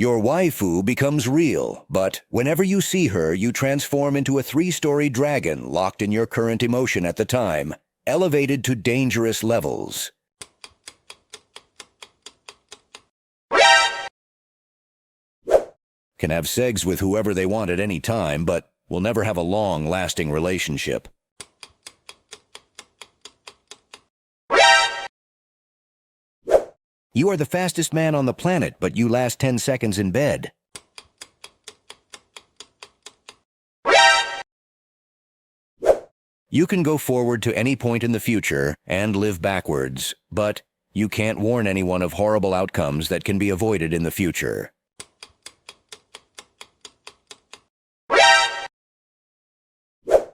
Your waifu becomes real, but whenever you see her, you transform into a 3-story dragon locked in your current emotion at the time, elevated to dangerous levels. Can have sex with whoever they want at any time, but will never have a long-lasting relationship. You are the fastest man on the planet, but you last 10 seconds in bed. You can go forward to any point in the future and live backwards, but you can't warn anyone of horrible outcomes that can be avoided in the future.